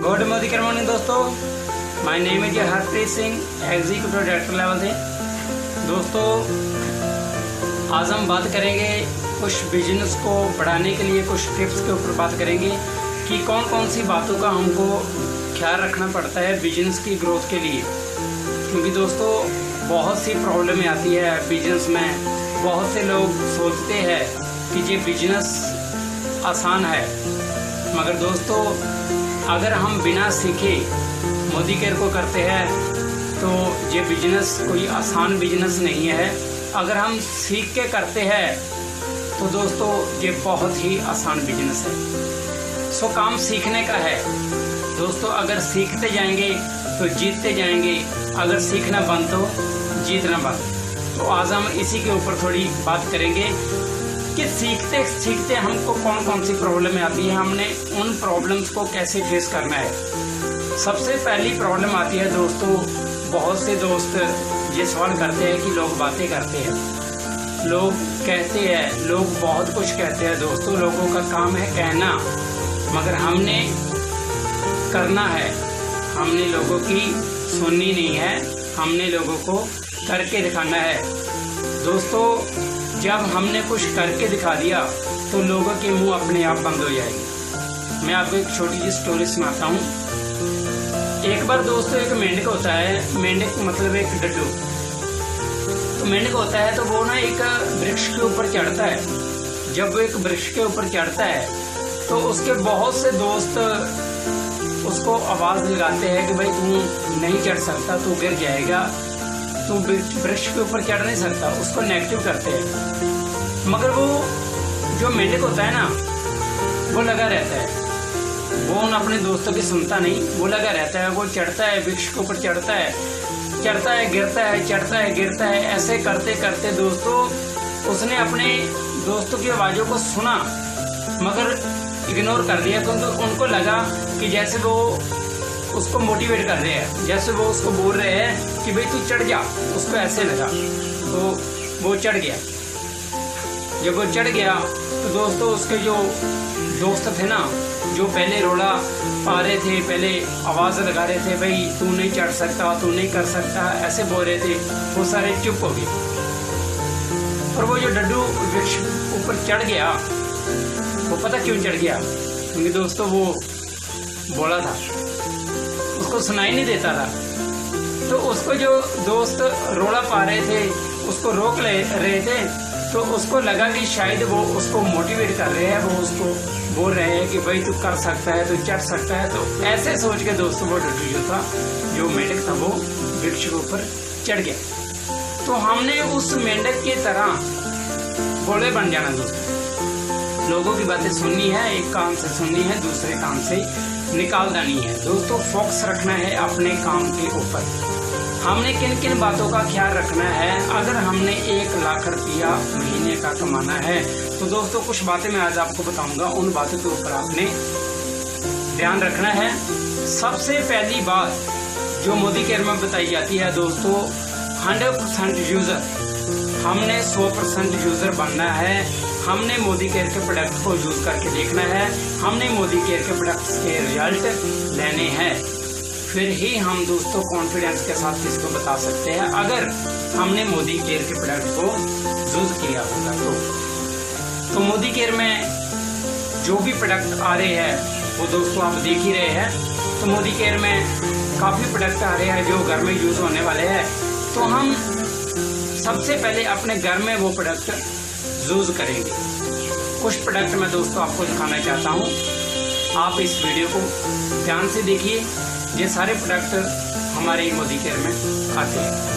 Good morning दोस्तों, my name is Harpreet Singh, executive director level से। दोस्तों आज हम बात करेंगे कुछ बिजनेस को बढ़ाने के लिए कुछ टिप्स के ऊपर बात करेंगे कि कौन कौन सी बातों का हमको ख्याल रखना पड़ता है बिजनेस की ग्रोथ के लिए। क्योंकि दोस्तों बहुत सी प्रॉब्लम आती है बिजनेस में। बहुत से लोग सोचते हैं कि ये बिजनेस आसान है, मगर दोस्तों अगर हम बिना सीखे मोदी केयर को करते हैं तो ये बिजनेस कोई आसान बिजनेस नहीं है। अगर हम सीख के करते हैं तो दोस्तों ये बहुत ही आसान बिजनेस है। सो काम सीखने का है दोस्तों। अगर सीखते जाएंगे तो जीतते जाएंगे, अगर सीखना बंद तो जीतना बंद। तो आज हम इसी के ऊपर थोड़ी बात करेंगे कि सीखते सीखते हमको कौन कौन सी प्रॉब्लम आती है, हमने उन प्रॉब्लम्स को कैसे फेस करना है। सबसे पहली प्रॉब्लम आती है दोस्तों, बहुत से दोस्त ये सवाल करते हैं कि लोग बातें करते हैं, लोग कहते हैं, लोग बहुत कुछ कहते हैं दोस्तों। लोगों का काम है कहना, मगर हमने करना है। हमने लोगों की सुननी नहीं है, हमने लोगों को करके दिखाना है दोस्तों। जब हमने कुछ करके दिखा दिया तो लोगों के मुंह अपने आप बंद हो जाएंगे। मैं आपको एक छोटी सी स्टोरी सुनाता हूँ। एक बार दोस्तों एक मेंढक होता है, मेंढक मतलब एक डड्डू। तो मेंढक होता है तो वो ना एक वृक्ष के ऊपर चढ़ता है। जब वो एक वृक्ष के ऊपर चढ़ता है तो उसके बहुत से दोस्त उसको आवाज लगाते हैं कि भाई तू नहीं चढ़ सकता, तू गिर जाएगा, तो वृक्ष के ऊपर चढ़ नहीं सकता, उसको नेगेटिव करते हैं। मगर वो जो मेंढक होता है ना, वो लगा रहता है, वो उन अपने दोस्तों की सुनता नहीं, वो लगा रहता है। वो चढ़ता है, वृक्ष के ऊपर चढ़ता है, गिरता है, चढ़ता है, गिरता है। ऐसे करते करते दोस्तों उसने अपने दोस्तों की आवाजों को सुना मगर इग्नोर कर दिया, क्योंकि उनको लगा कि जैसे वो उसको मोटिवेट कर रहे हैं, जैसे वो उसको बोल रहे हैं कि भाई तू चढ़ जा। उसको ऐसे लगा तो वो चढ़ गया। जब वो चढ़ गया तो दोस्तों उसके जो दोस्त थे ना, जो पहले रोड़ा पा रहे थे, पहले आवाज़ लगा रहे थे भाई तू नहीं चढ़ सकता, तू नहीं कर सकता, ऐसे बोल रहे थे, वो सारे चुप हो गए। और वो जो डड्डू वृक्ष ऊपर चढ़ गया, वो पता क्यों चढ़ गया? क्योंकि दोस्तों वो बोला था, उसको सुनाई नहीं देता था। तो उसको जो दोस्त रोड़ा पा रहे थे उसको रोक ले रहे थे, तो उसको लगा कि शायद वो उसको मोटिवेट कर रहे हैं, वो उसको बोल रहे हैं कि भाई तू कर सकता है, तू चढ़ सकता है। तो ऐसे सोच के दोस्तों वो डड्डू जो था, जो मेंढक था, वो वृक्ष के ऊपर चढ़ गया। तो हमने उस मेंढक की तरह भोले बन जाना दोस्तों। लोगों की बातें सुननी है, एक कान से सुननी है, दूसरे कान से निकाल देनी है दोस्तों। फोकस रखना है अपने काम के ऊपर। हमने किन किन बातों का ख्याल रखना है। अगर हमने 1 लाख रुपया महीने का कमाना है तो दोस्तों कुछ बातें मैं आज आपको बताऊंगा, उन बातों के ऊपर आपने ध्यान रखना है। सबसे पहली बात जो मोदी केयर में बताई जाती है दोस्तों, 100% यूजर। हमने 100% यूजर बनना है। हमने मोदी केयर के प्रोडक्ट को यूज करके देखना है, हमने मोदी केयर के प्रोडक्ट्स के रिजल्ट लेने हैं। फिर ही हम दोस्तों कॉन्फिडेंस के साथ इसको बता सकते हैं, अगर हमने मोदी केयर के प्रोडक्ट को यूज किया होगा तो मोदी केयर में जो भी प्रोडक्ट आ रहे हैं वो दोस्तों आप देख ही रहे हैं। तो मोदी केयर में काफी प्रोडक्ट आ रहे हैं जो घर में यूज होने वाले हैं। तो हम सबसे पहले अपने घर में वो प्रोडक्ट यूज करेंगे। कुछ प्रोडक्ट मैं दोस्तों आपको दिखाना चाहता हूँ, आप इस वीडियो को ध्यान से देखिए। ये सारे प्रोडक्ट हमारे मोदी केयर में आते हैं।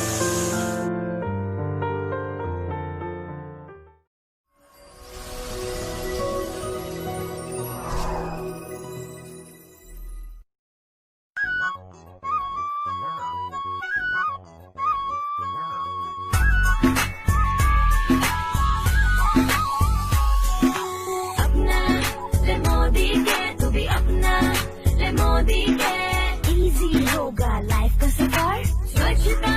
मोदी के इजी होगा लाइफ का सफर, स्वच्छता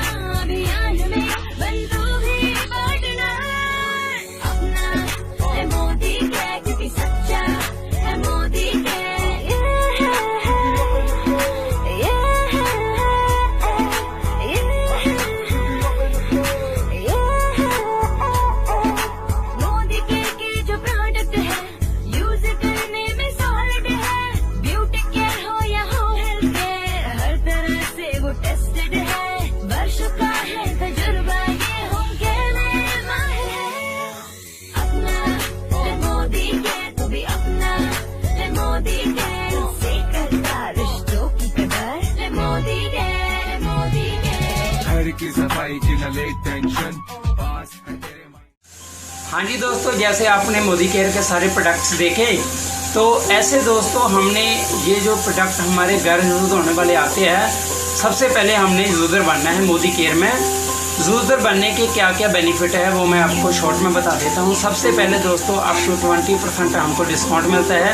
घर की सफाई की न ले टेंशन पास है तेरे हाँ जी दोस्तों, जैसे आपने मोदी केयर के सारे प्रोडक्ट्स देखे, तो ऐसे दोस्तों हमने ये जो प्रोडक्ट हमारे घर यूज़ होने वाले आते हैं, सबसे पहले हमने यूज़र बनना है मोदी केयर में। यूज़र बनने के क्या क्या बेनिफिट है वो मैं आपको शॉर्ट में बता देता हूँ। सबसे पहले दोस्तों आपको 20% हमको डिस्काउंट मिलता है।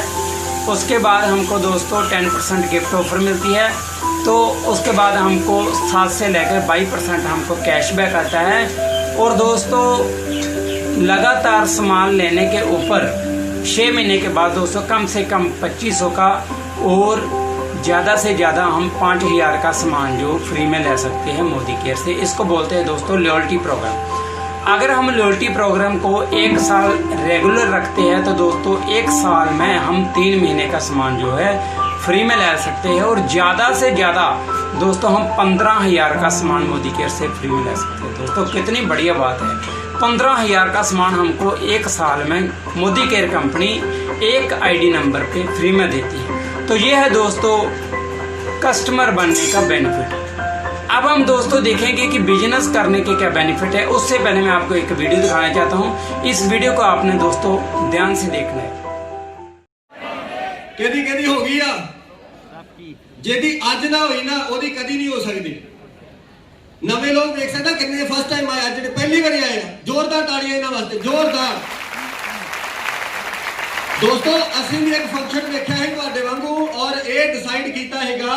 उसके बाद हमको दोस्तों 10% गिफ्ट ऑफर मिलती है। तो उसके बाद हमको 7 से लेकर 22% हमको कैशबैक आता है। और दोस्तों लगातार सामान लेने के ऊपर 6 महीने के बाद दोस्तों कम से कम 2500 का और ज़्यादा से ज़्यादा हम 5000 का सामान जो फ्री में ले सकते हैं मोदी केयर से। इसको बोलते हैं दोस्तों लॉयल्टी प्रोग्राम। अगर हम लॉयल्टी प्रोग्राम को 1 साल रेगुलर रखते हैं तो दोस्तों 1 साल में हम 3 महीने का सामान जो है फ्री में ले सकते हैं। और ज़्यादा से ज़्यादा दोस्तों हम 15000 का सामान मोदी केयर से फ्री में ले सकते हैं। दोस्तों कितनी बढ़िया बात है, 15000 का सामान हमको 1 साल में मोदी केयर कंपनी एक आईडी नंबर पे फ्री में देती है। तो ये है दोस्तों कस्टमर बनने का बेनिफिट। अब हम दोस्तों देखेंगे कि बिजनेस करने के क्या बेनिफिट है। उससे पहले मैं आपको एक वीडियो दिखाना चाहता हूँ। इस वीडियो को आपने दोस्तों ध्यान से देखना है। केदी केदी हो गई आ जेदी अज ना होई ना ओदी कदी नहीं हो सकती। नवे लोग देख सकते कितने फर्स्ट टाइम आए, जेडे पहली बार आए। जोरदार ताड़ियां इन्हां वास्ते, जोरदार। दोस्तों असं भी एक फंक्शन देखा है तुहाडे वांगू और ये डिसाइड किया हैगा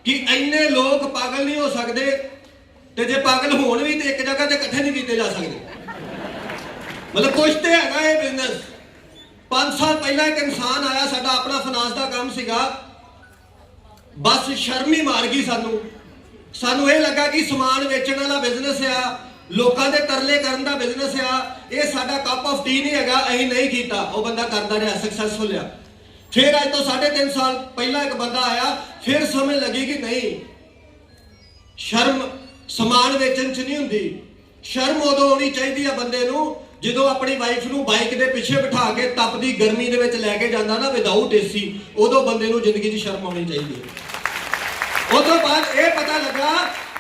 कि इन्ने लोग पागल नहीं हो सकते, ते जे पागल होण भी तो एक जगह ते इकट्ठे नहीं किए जा सकते। मतलब कुछ तो हैगा ये बिजनेस। 5 साल पहला एक इंसान आया, साडा अपना फाइनांस का काम सीगा, बस शर्म ही मार गई सानू ये लगा कि समान वेचण वाला बिजनेस आ, लोगों के तरले करन दा बिजनेस आ, ये साडा कप ऑफ टी नहीं हैगा, असीं नहीं कीता। वो बंदा करता रहा, सक्सैसफुल आ। फिर अज तो 3.5 साल पहला एक बंदा आया, फिर समझ लगी कि नहीं, शर्म समान वेचन च नहीं हुंदी। शर्म उदों होनी चाहिए है बंदे नूं जो अपनी वाइफ नूं बाइक के पिछे बिठा के तपदी गर्मी दे विच लैके जांदा ना विदाउट एसी, उदों बंदे नूं जिंदगी च शर्म आनी चाहिए। उस बाद ये पता लगा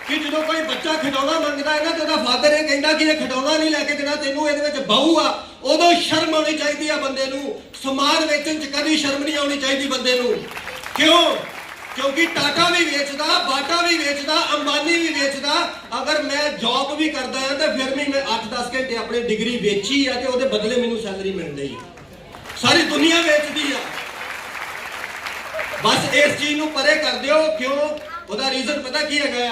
कि जो कोई बच्चा खिडौना मंगता है ना तो फादर ये कहता कि ये खिडौना नहीं लैके देना तेनों, ये बहू आ, उदों शर्म आनी चाहिए है बंदे नूं। समान वेचन च कभी शर्म नहीं आनी चाहिए बंदे नूं। क्यों? क्योंकि टाटा भी बेचता, बाटा भी बेचता, अंबानी भी बेचता। अगर मैं जॉब भी करता है तो फिर भी मैं 8-10 घंटे अपनी डिग्री बेची है तो वो बदले मैनू सैलरी मिल रही है। सारी दुनिया बेचती है। बस इस चीज नूं परे कर दिओ। क्यों? ਉਹਦਾ रीजन पता की है?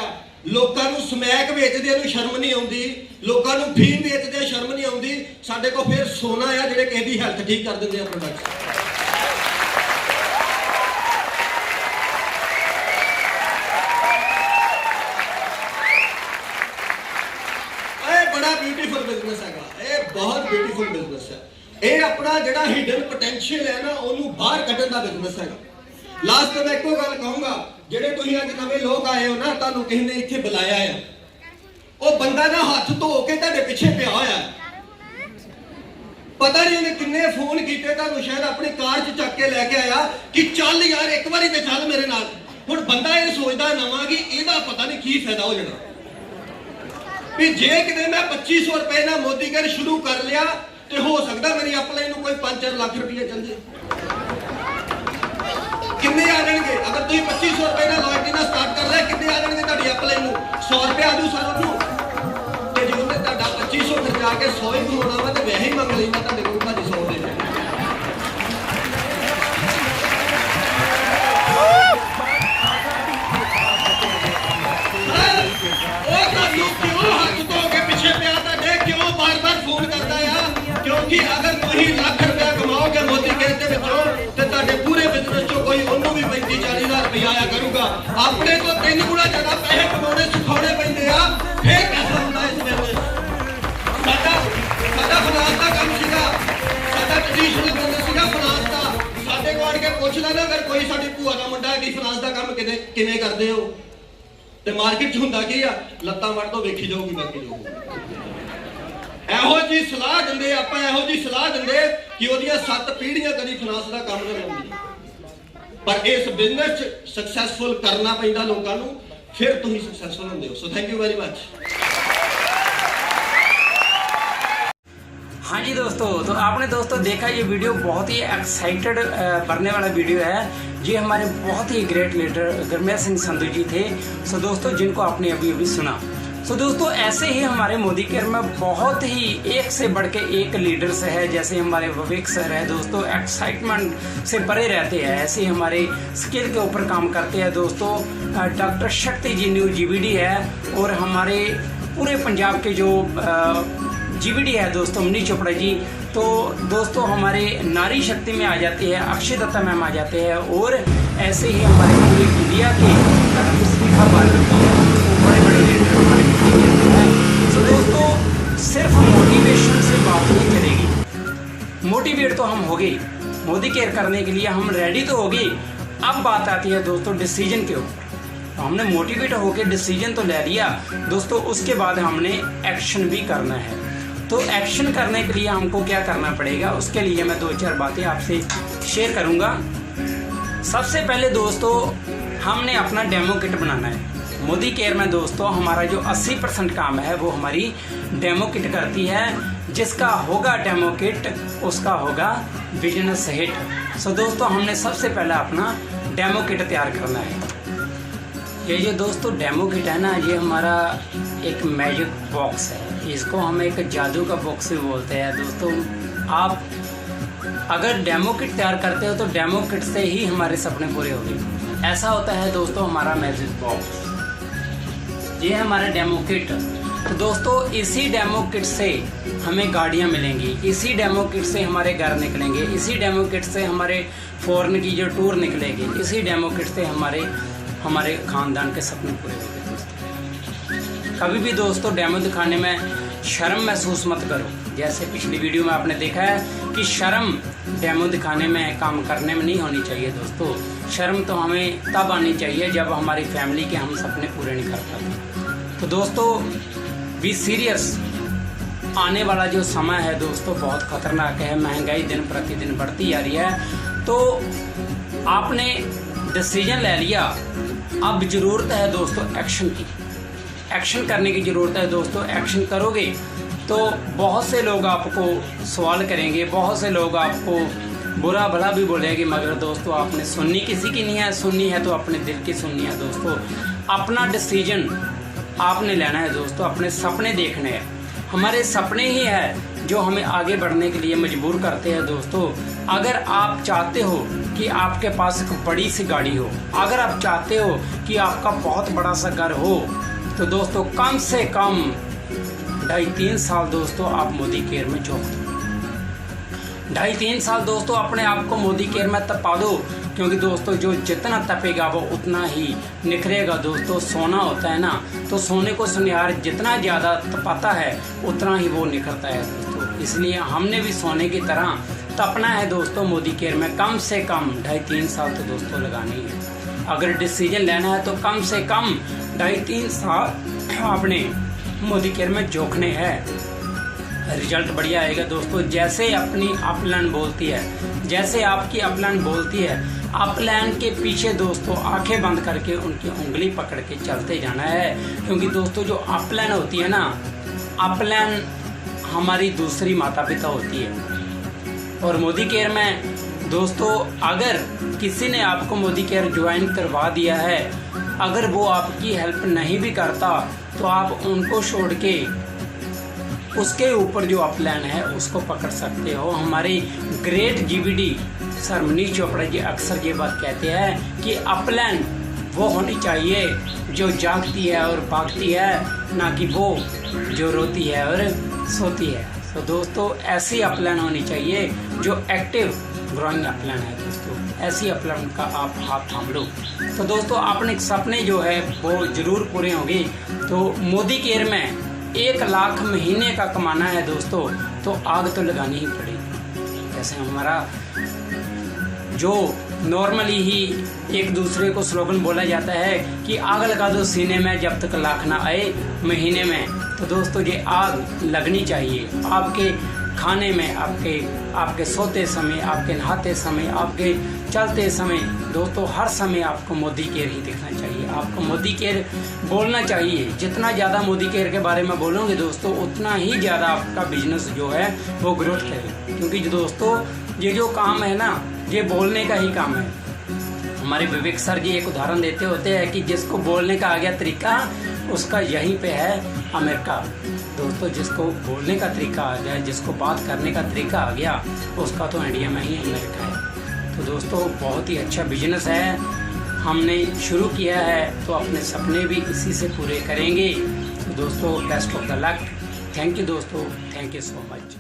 लोगों को समैक बेचदे शर्म नहीं आती, लोगों को फीम बेचदे शर्म नहीं आती। साडे को फिर सोना है जिहड़े किसी दी हेल्थ ठीक कर दिंदे आ प्रोडक्ट। बड़ा ब्यूटीफुल बिजनेस है, ये बहुत ब्यूटीफुल बिजनेस है। ये अपना जिहड़ा हिडन पोटेंशियल है ना उन्होंने बाहर कढ़न का बिजनेस है। लास्ट में एक गल कहूंगा, जेडे तुसीं अज नवे लोग आए हो ना, तुहानूं किसी ने इत्थे बुलाया है, वो बंदा ना हाथ धो के तुहाडे पिछे पिया होया, पता नहीं उन्हें किन्ने फोन किए, तुहानूं शायद अपनी कार च चक के लैके आया कि चल यार एक बारी ते चल मेरे नाल। हुण बंदा ये सोचदा नवां कि इहदा पता नहीं की फायदा हो जाना भी जे किते मैं 2500 रुपए ना मोदी केयर शुरू कर लिया तो हो सकता मेरी अपलाइन कोई 5-4 लाख रुपये चल जाए। किन्ने आ जाएंगे अगर तुम 2500 रुपए ना लॉयल्टी ना स्टार्ट कर लिया, किन्ने आ जाएंगे तुहाडी अपलाइन 100 रुपए आजू सारों नूं। ते जे उन्हें तुहाडा 2500 खर्चा के 100 ही कमाउणा वा ते वैसे ही मंग लैंदा तुहाडे कोल भाजी 100 दे दे। क्योंकि अगर तुसीं लाख रुपया कमाओगे मोदी केयर दे विचों ते तुहाडे पूरे बिजनेस चों कोई उन्होंने भी 35-40 हज़ार रुपया आया करूगा। अपने तो 3 गुणा ज़्यादा पैसे कमाने सिखाने पैंदे आ, फिर कैसा होंदा इस बिजनेस। साडा फाइनांस का काम सीगा, साडा ट्रेडिशनल बिजनेस सीगा फाइनांस का। साडे कोल आण के पुछदा ना अगर कोई साडी भूआ दा मुंडा है कि फाइनांस का काम किवें करदे हो ते मार्केट च हुंदा की आ, लत्तां वड़ तो वेखी जाऊगी बाकी जो ਇਹੋ जी सलाह दिंदे, आपां ਇਹੋ जी सलाह दिंदे कि ਉਹਦੀਆਂ 7 पीढ़ियां कभी फाइनांस का काम नहीं लाउंदी। पर इस बिजनेस सक्सैसफुल करना पैंदा लोकां नूं, फिर तुम सक्सेसफुल होंगे हो। So thank you very much. हाँ जी दोस्तों, तो आपने दोस्तों देखा ये वीडियो बहुत ही एक्साइटेड करने वाला वीडियो है। ये हमारे बहुत ही ग्रेट लीडर गुरमेत सिंह संधू जी थे। सो दोस्तों, जिनको आपने अभी अभी सुना। सो दोस्तों, ऐसे ही हमारे मोदी केयर में बहुत ही एक से बढ़ के एक लीडर्स है। जैसे हमारे विवेक सर है दोस्तों, एक्साइटमेंट से परे रहते हैं, ऐसे ही हमारे स्किल के ऊपर काम करते हैं दोस्तों। डॉक्टर शक्ति जी न्यू जीबीडी है, और हमारे पूरे पंजाब के जो जीबीडी है दोस्तों मनीष चोपड़ा जी। तो दोस्तों हमारे नारी शक्ति में आ जाती है अक्षय दत्ता मैम आ जाते हैं, और ऐसे ही हमारे पूरे इंडिया के बड़े बड़े लीडर हमारे हैं। तो दोस्तों सिर्फ मोटिवेशन से बात नहीं चलेगी। मोटिवेट तो हम हो गए, मोदी केयर करने के लिए हम रेडी तो हो गए। अब बात आती है दोस्तों डिसीजन के ऊपर। तो हमने मोटिवेट होकर डिसीजन तो ले लिया दोस्तों, उसके बाद हमने एक्शन भी करना है। तो एक्शन करने के लिए हमको क्या करना पड़ेगा, उसके लिए मैं 2-4 बातें आपसे शेयर करूंगा। सबसे पहले दोस्तों हमने अपना डेमो किट बनाना है। मोदी केयर में दोस्तों हमारा जो 80% काम है वो हमारी डेमो किट करती है। जिसका होगा डेमो किट उसका होगा बिजनेस हिट। सो दोस्तों हमने सबसे पहले अपना डेमो किट तैयार करना है। ये जो दोस्तों डेमो किट है ना, ये हमारा एक मैजिक बॉक्स है। इसको हम एक जादू का बॉक्स भी बोलते हैं दोस्तों। आप अगर डेमो किट तैयार करते हो तो डेमो किट से ही हमारे सपने पूरे होंगे। ऐसा होता है दोस्तों हमारा मैजिक बॉक्स। ये है हमारा डेमो किट। तो दोस्तों इसी डेमो किट से हमें गाड़ियाँ मिलेंगी, इसी डेमो किट से हमारे घर निकलेंगे, इसी डेमो किट से हमारे फॉरेन की जो टूर निकलेगी, इसी डेमो किट से हमारे खानदान के सपने पूरे होंगे। कभी भी दोस्तों डेमो दिखाने में शर्म महसूस मत करो। जैसे पिछली वीडियो में आपने देखा है कि शर्म डेमो दिखाने में, काम करने में नहीं होनी चाहिए दोस्तों। शर्म तो हमें तब आनी चाहिए जब हमारी फैमिली के हम सपने पूरे नहीं कर पाते। तो दोस्तों बी सीरियस। आने वाला जो समय है दोस्तों बहुत खतरनाक है। महंगाई दिन प्रतिदिन बढ़ती जा रही है। तो आपने डिसीजन ले लिया, अब जरूरत है दोस्तों एक्शन की। एक्शन करने की ज़रूरत है दोस्तों। एक्शन करोगे तो बहुत से लोग आपको सवाल करेंगे, बहुत से लोग आपको बुरा भला भी बोलेंगे, मगर दोस्तों आपने सुननी किसी की नहीं है। सुननी है तो अपने दिल की सुननी है दोस्तों। अपना डिसीजन आपने लेना है दोस्तों। अपने सपने देखने हैं। हमारे सपने ही है जो हमें आगे बढ़ने के लिए मजबूर करते हैं दोस्तों। अगर आप चाहते हो कि आपके पास एक बड़ी सी गाड़ी हो, अगर आप चाहते हो कि आपका बहुत बड़ा सा घर हो, तो दोस्तों कम से कम 2.5-3 साल दोस्तों आप मोदी केयर में झोंक दो। 2.5-3 साल दोस्तों अपने आप को मोदी केयर में तपा दो, क्योंकि दोस्तों जो जितना तपेगा वो उतना ही निखरेगा दोस्तों। सोना होता है ना, तो सोने को सुनिहार जितना ज़्यादा तपाता है उतना ही वो निखरता है दोस्तों। इसलिए हमने भी सोने की तरह तपना है दोस्तों मोदी केयर में। कम से कम 2.5-3 साल तो दोस्तों लगानी है। अगर डिसीजन लेना है तो कम से कम 2.5-3 साल आपने मोदी केयर में झोंकने हैं। रिजल्ट बढ़िया आएगा दोस्तों। जैसे अपनी अपलाइन बोलती है, जैसे आपकी अपलाइन बोलती है, अपलाइन के पीछे दोस्तों आंखें बंद करके उनकी उंगली पकड़ के चलते जाना है। क्योंकि दोस्तों जो अपलाइन होती है ना, अपलाइन हमारी दूसरी माता पिता होती है। और मोदी केयर में दोस्तों अगर किसी ने आपको मोदी केयर ज्वाइन करवा दिया है, अगर वो आपकी हेल्प नहीं भी करता तो आप उनको छोड़ के उसके ऊपर जो अपलाइन है उसको पकड़ सकते हो। हमारे great GBD sir Manish Chopra ji अक्सर ये बात कहते हैं कि अपलाइन वो होनी चाहिए जो जागती है और भागती है, ना कि वो जो रोती है और सोती है। तो दोस्तों ऐसी अपलाइन होनी चाहिए जो एक्टिव ग्रोइंग अपलाइन है दोस्तों। ऐसी अपलाइन का आप हाथ थाम लो। तो दोस्तों अपने सपने जो है वो जरूर पूरे होंगे। तो मोदी केयर में 1 लाख महीने का कमाना है दोस्तों, तो आग तो लगानी ही पड़ेगी। जैसे हमारा जो नॉर्मली ही एक दूसरे को स्लोगन बोला जाता है कि आग लगा दो सीने में जब तक लाख ना आए महीने में। तो दोस्तों ये आग लगनी चाहिए। आपके खाने में, आपके सोते समय, आपके नहाते समय, आपके चलते समय, दोस्तों हर समय आपको मोदी केयर ही देखना चाहिए। आपको मोदी केयर बोलना चाहिए। जितना ज़्यादा मोदी केयर के बारे में बोलोगे दोस्तों, उतना ही ज़्यादा आपका बिजनेस जो है वो ग्रोथ करेगा। क्योंकि जो दोस्तों ये जो काम है ना, ये बोलने का ही काम है। हमारे विवेक सर जी एक उदाहरण देते होते हैं कि जिसको बोलने का आ गया तरीका, उसका यहीं पे है अमेरिका। दोस्तों जिसको बोलने का तरीका आ गया, जिसको बात करने का तरीका आ गया, उसका तो इंडिया में ही अमेरिका है। तो दोस्तों बहुत ही अच्छा बिजनेस है, हमने शुरू किया है तो अपने सपने भी इसी से पूरे करेंगे। तो दोस्तों best of the luck. Thank you दोस्तों, थैंक यू सो मच।